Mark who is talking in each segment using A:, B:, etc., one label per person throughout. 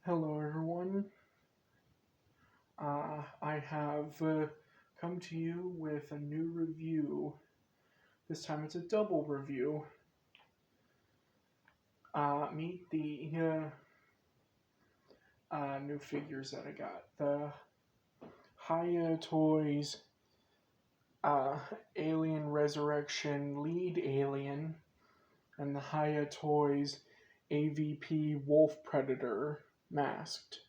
A: Hello, everyone. I have come to you with a new review. This time it's a double review. Meet the new figures that I got. The HIYA Toys uh, Alien Resurrection Lead Alien and the HIYA Toys AVP Wolf Predator Masked.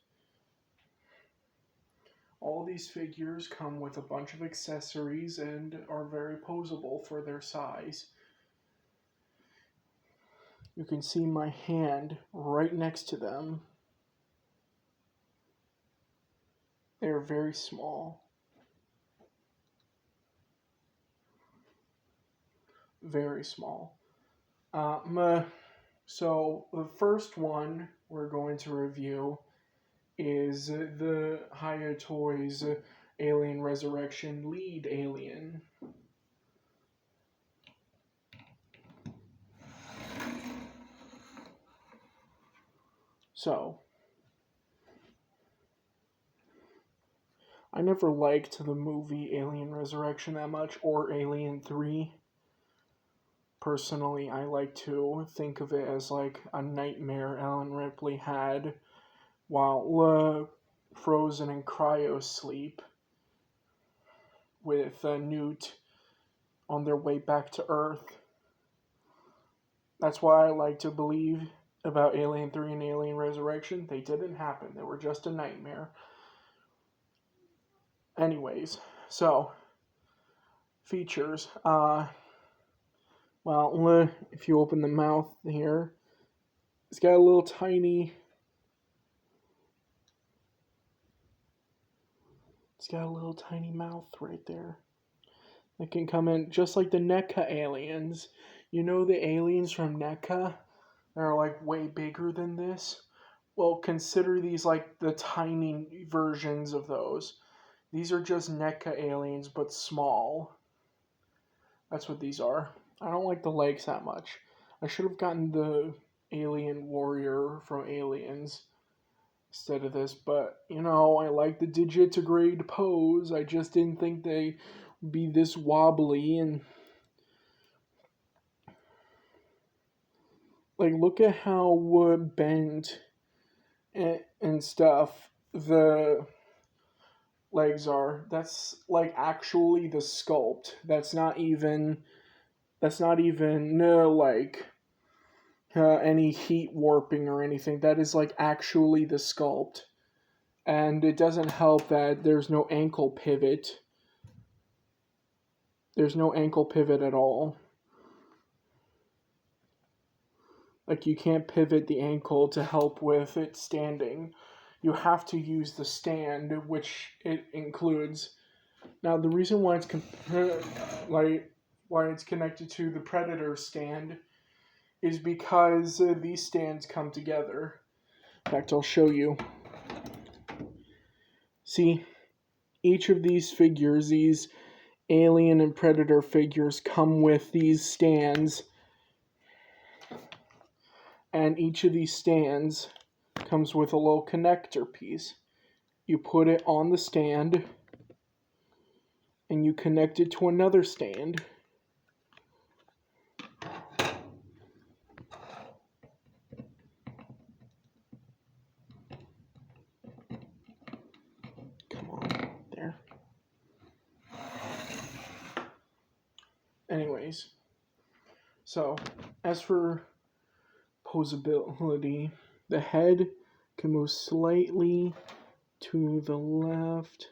A: All these figures come with a bunch of accessories and are very posable for their size. You can see my hand right next to them. They're very small. Very small. So the first one we're going to review is the HIYA Toys Alien Resurrection Lead Alien. So, I never liked the movie Alien Resurrection that much, or Alien 3. Personally, I like to think of it as like a nightmare Ellen Ripley had while frozen in cryo sleep with Newt on their way back to Earth. That's why I like to believe about Alien 3 and Alien Resurrection. They didn't happen, they were just a nightmare. Anyways, so features. If you open the mouth here, it's got a little tiny. It's got a little tiny mouth right there. It can come in just like the NECA aliens. You know the aliens from NECA? They're like way bigger than this. Well, consider these like the tiny versions of those. These are just NECA aliens, but small. That's what these are. I don't like the legs that much. I should have gotten the alien warrior from Aliens instead of this, but I like the digitigrade pose. I just didn't think they would be this wobbly and like look at how bent and stuff the legs are. That's like actually the sculpt. That's not even no like any heat warping or anything. That is like actually the sculpt. And it doesn't help that there's no ankle pivot. There's no ankle pivot at all. Like you can't pivot the ankle to help with it standing. You have to use the stand, which it includes. Now the reason why why it's connected to the Predator stand is because these stands come together. In fact, I'll show you. See, each of these figures, these Alien and Predator figures, come with these stands. And each of these stands comes with a little connector piece. You put it on the stand, and you connect it to another stand. Come on, there. Anyways, so as for posability, the head can move slightly to the left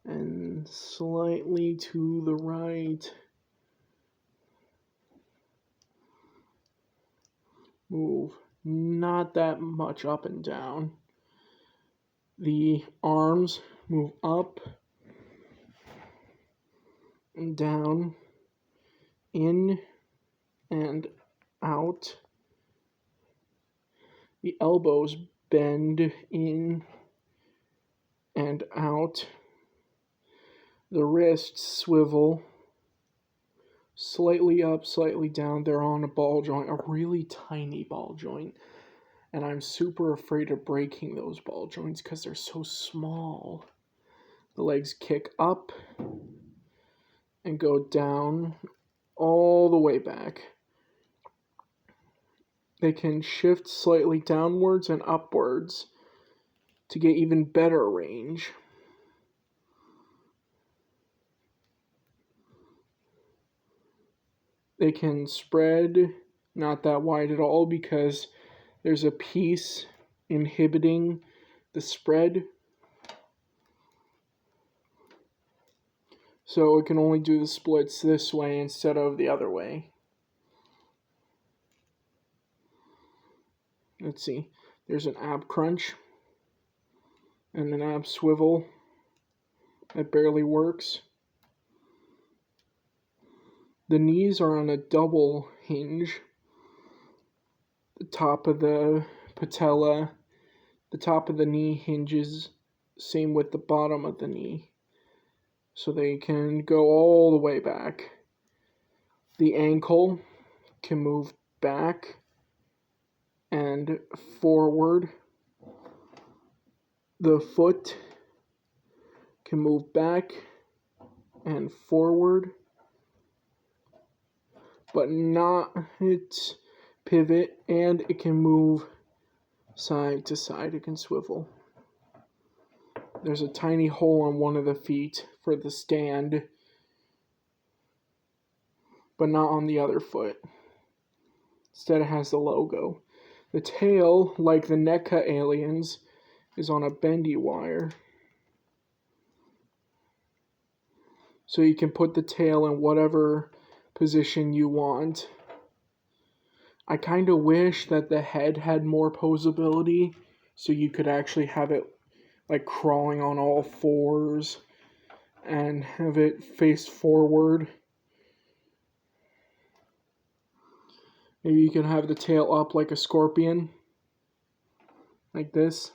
A: and slightly to the right. Move not that much up and down. The arms move up and down, in and out. The elbows bend in and out. The wrists swivel slightly up, slightly down. They're on a ball joint, a really tiny ball joint. And I'm super afraid of breaking those ball joints because they're so small. The legs kick up and go down all the way back. They can shift slightly downwards and upwards to get even better range. They can spread not that wide at all because there's a piece inhibiting the spread. So it can only do the splits this way instead of the other way. Let's see. There's an ab crunch and an ab swivel that barely works. The knees are on a double hinge. The top of the patella, the top of the knee hinges, same with the bottom of the knee. So they can go all the way back. The ankle can move back and forward. The foot can move back and forward, but not its pivot, and it can move side to side. It can swivel. There's a tiny hole on one of the feet for the stand, but not on the other foot. Instead, it has the logo. The tail, like the NECA aliens, is on a bendy wire. So you can put the tail in whatever position you want. I kind of wish that the head had more posability, so you could actually have it like crawling on all fours and have it face forward. Maybe you can have the tail up like a scorpion, like this,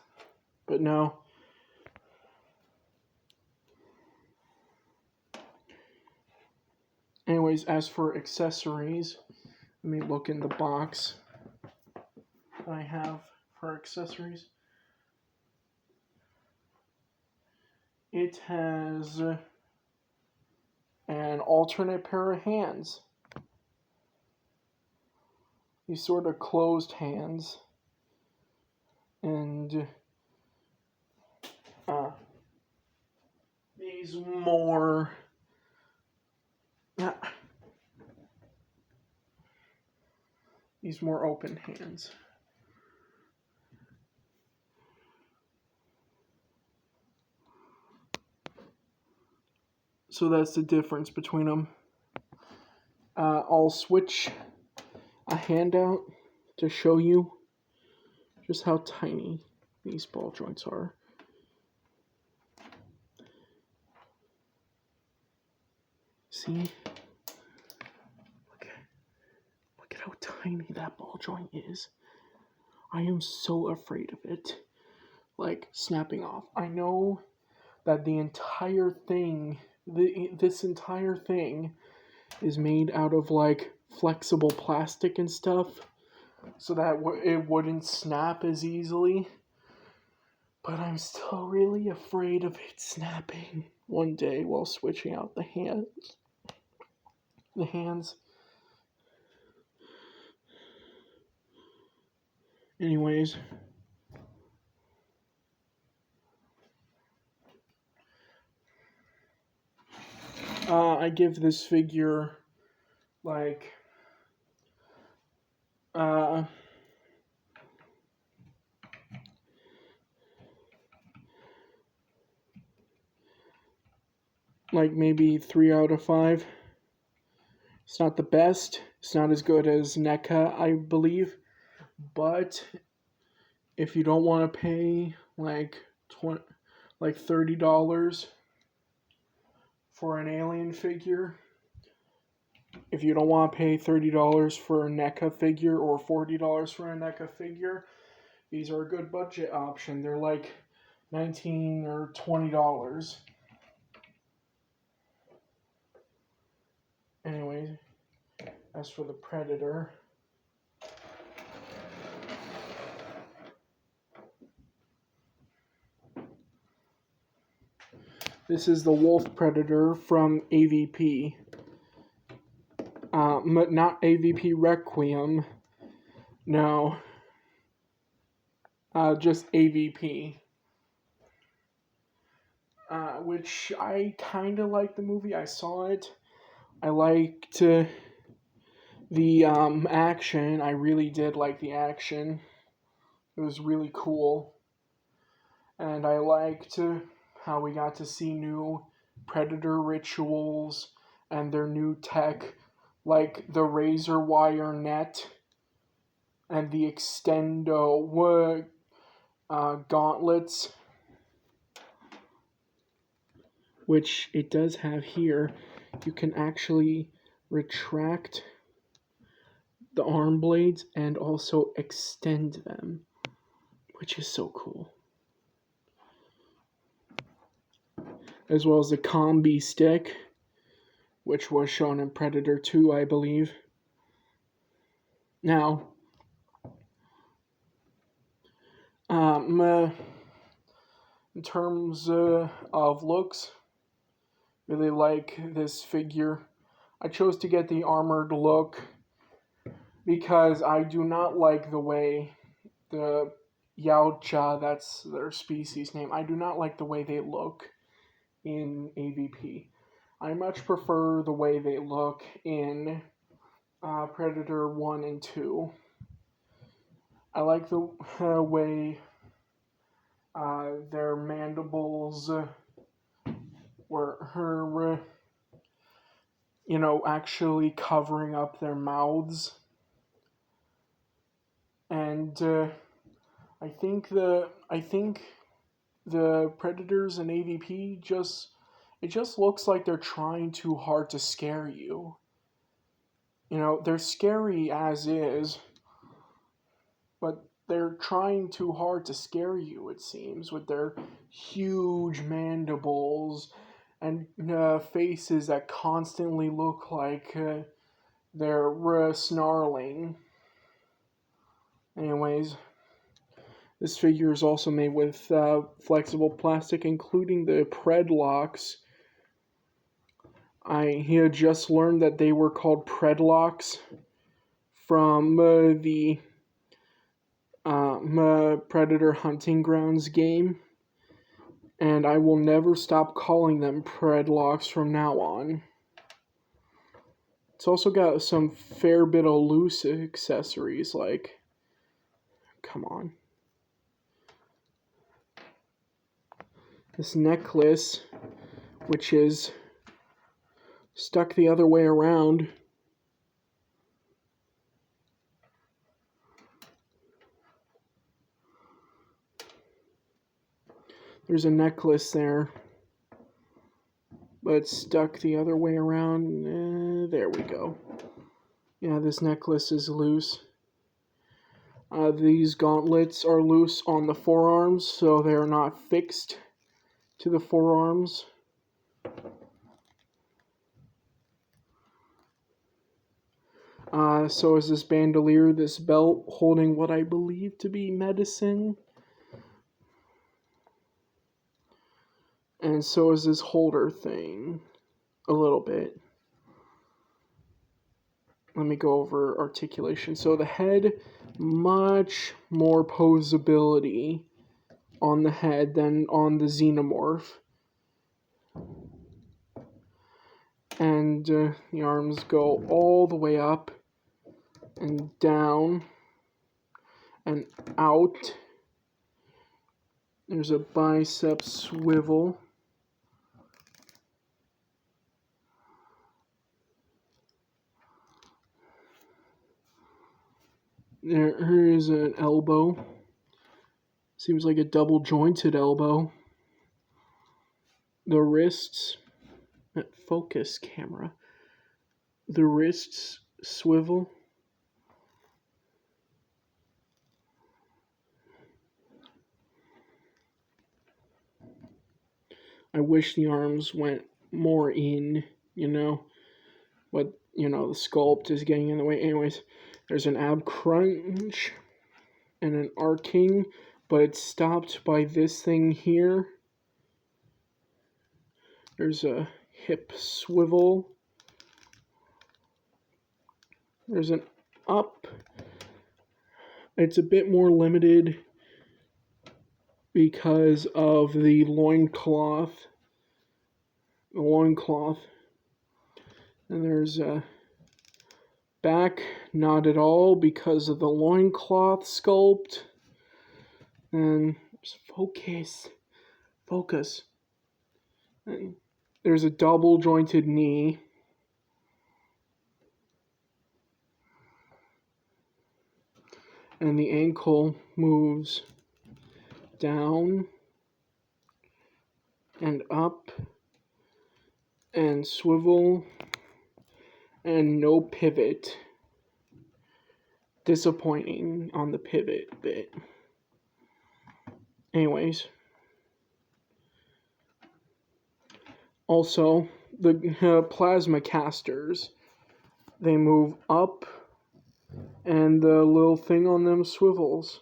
A: but no. Anyways, as for accessories, let me look in the box that I have for accessories. It has an alternate pair of hands. These sort of closed hands. And these more open hands. So that's the difference between them. I'll switch a handout to show you just how tiny these ball joints are. See? Look at how tiny that ball joint is. I am so afraid of it, like, snapping off. I know that the entire thing, this entire thing is made out of, like, flexible plastic and stuff, so that it wouldn't snap as easily. But I'm still really afraid of it snapping one day while switching out the hands. Anyways. I give this figure, like, maybe 3 out of 5. It's not the best. It's not as good as NECA, I believe. But if you don't want to pay like $30 for an alien figure, if you don't want to pay $30 for a NECA figure or $40 for a NECA figure, these are a good budget option. They're like $19 or $20. Anyway, as for the Predator, This is the wolf predator from AVP. Not AVP Requiem. No. Just AVP. Which I kind of like the movie. I saw it. I liked the action. I really did like the action. It was really cool. And I liked how we got to see new predator rituals and their new tech, like the razor wire net and the extendo gauntlets, which it does have here. You can actually retract the arm blades and also extend them, which is so cool. As well as the combi stick, which was shown in Predator 2, I believe. Now, in terms of looks, really like this figure. I chose to get the armored look because I do not like the way the HIYA, that's their species name, I do not like the way they look in AVP. I much prefer the way they look in Predator 1 and 2. I like the way their mandibles were actually covering up their mouths. And I think the Predators in AVP just looks like they're trying too hard to scare you. They're scary as is, but they're trying too hard to scare you, it seems, with their huge mandibles and faces that constantly look like they're snarling. Anyways, this figure is also made with flexible plastic, including the pred locks. I had just learned that they were called pred locks from the Predator Hunting Grounds game, and I will never stop calling them pred locks from now on. It's also got some fair bit of loose accessories, like, come on. This necklace, which is stuck the other way around. There's a necklace there, but it's stuck the other way around. There we go. Yeah, this necklace is loose. These gauntlets are loose on the forearms, so they're not fixed to the forearms. So is this bandolier, this belt holding what I believe to be medicine. And so is this holder thing, a little bit. Let me go over articulation. So the head, much more posability on the head than on the xenomorph. And the arms go all the way up and down and out. There's a bicep swivel. Here is an elbow. Seems like a double jointed elbow. The wrists, focus camera. The wrists swivel. I wish the arms went more in, but, the sculpt is getting in the way. Anyways, there's an ab crunch and an arcing, but it's stopped by this thing here. There's a hip swivel. There's an up. It's a bit more limited because of the loincloth. And there's a back, not at all because of the loincloth sculpt. And focus. And there's a double jointed knee. And the ankle moves down and up and swivel and no pivot. Disappointing on the pivot bit. Anyways. Also, the plasma casters, they move up and the little thing on them swivels.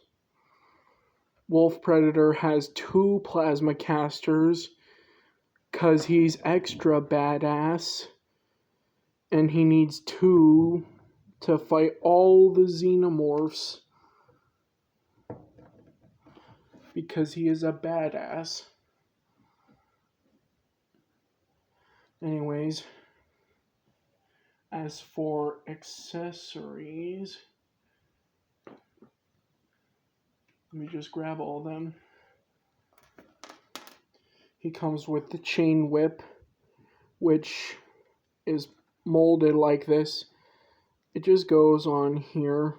A: Wolf Predator has 2 plasma casters because he's extra badass and he needs 2 to fight all the xenomorphs because he is a badass. Anyways, as for accessories, let me just grab all of them. He comes with the chain whip, which is molded like this. It just goes on here.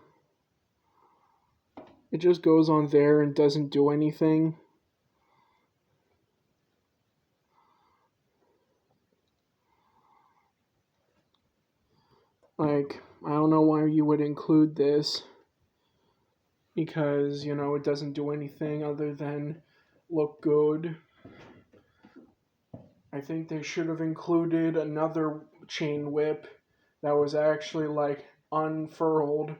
A: It just goes on there and doesn't do anything. Like, I don't know why you would include this. Because, it doesn't do anything other than look good. I think they should have included another chain whip that was actually, unfurled.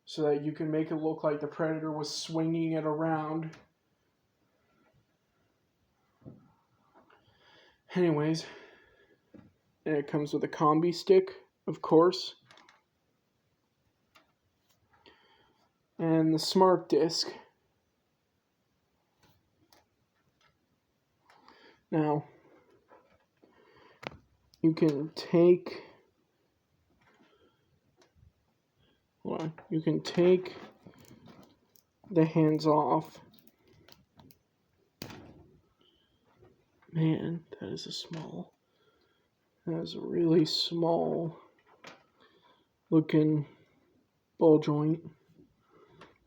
A: So that you can make it look like the Predator was swinging it around. Anyways. And it comes with a combi stick, of course. And the smart disc. Now, you can take the hands off. Man, that is a really small looking ball joint.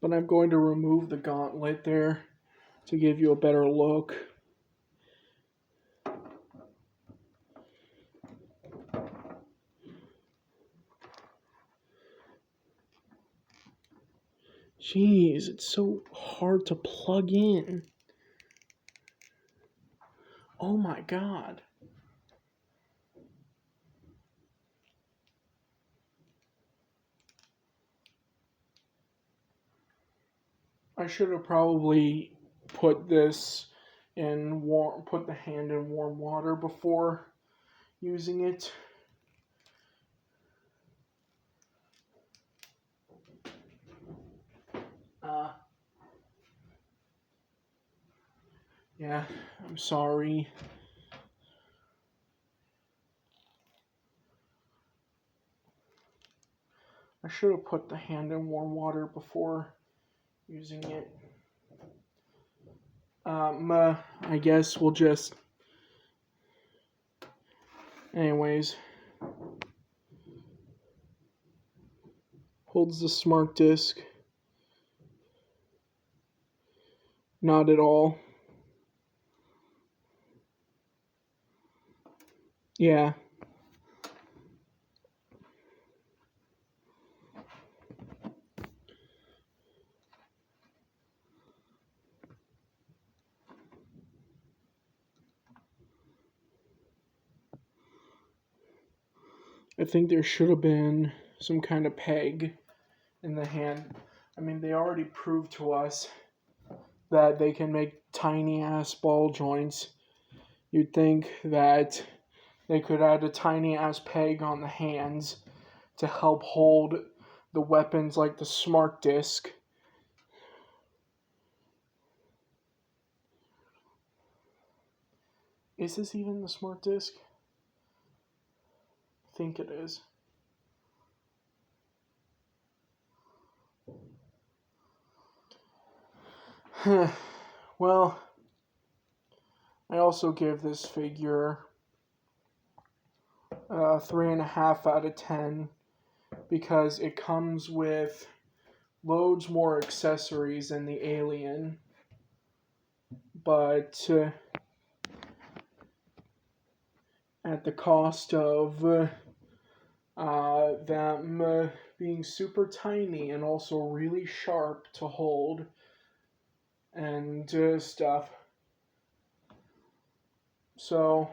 A: But I'm going to remove the gauntlet there to give you a better look. Jeez, it's so hard to plug in. Oh my god. I should have probably put the hand in warm water before using it. Yeah, I'm sorry. I should have put the hand in warm water before using it. I guess we'll just... Anyways. Holds the smart disc. Not at all. Yeah. I think there should have been some kind of peg in the hand. I mean, they already proved to us that they can make tiny ass ball joints. You'd think that they could add a tiny ass peg on the hands to help hold the weapons like the smart disc. Is this even the smart disc? I think it is. Well, I also give this figure 3.5 out of 10 because it comes with loads more accessories than the Alien, but at the cost of them being super tiny and also really sharp to hold and stuff. So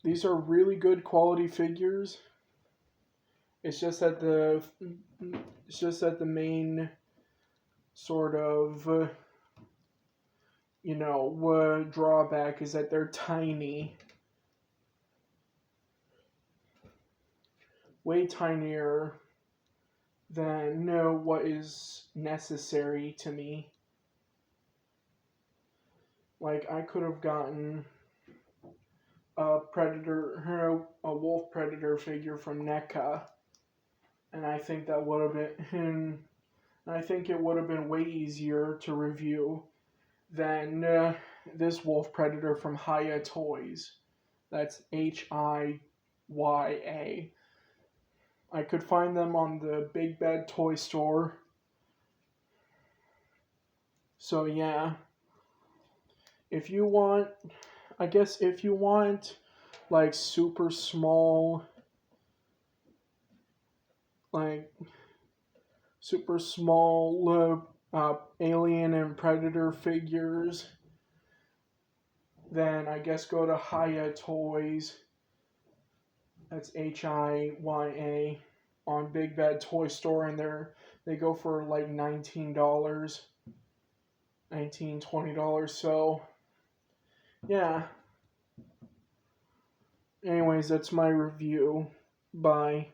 A: these are really good quality figures. It's just that the main sort of drawback is that they're tiny, way tinier than what is necessary to me. Like, I could have gotten a wolf predator figure from NECA, and I think that would have been, I think it would have been way easier to review than this wolf predator from HIYA Toys. That's HIYA. I could find them on the Big Bad Toy Store. So yeah, if you want like super small Alien and Predator figures, then I guess go to HIYA Toys. That's HIYA on Big Bad Toy Store, and they go for like $19, $20. So yeah. Anyways, that's my review. Bye.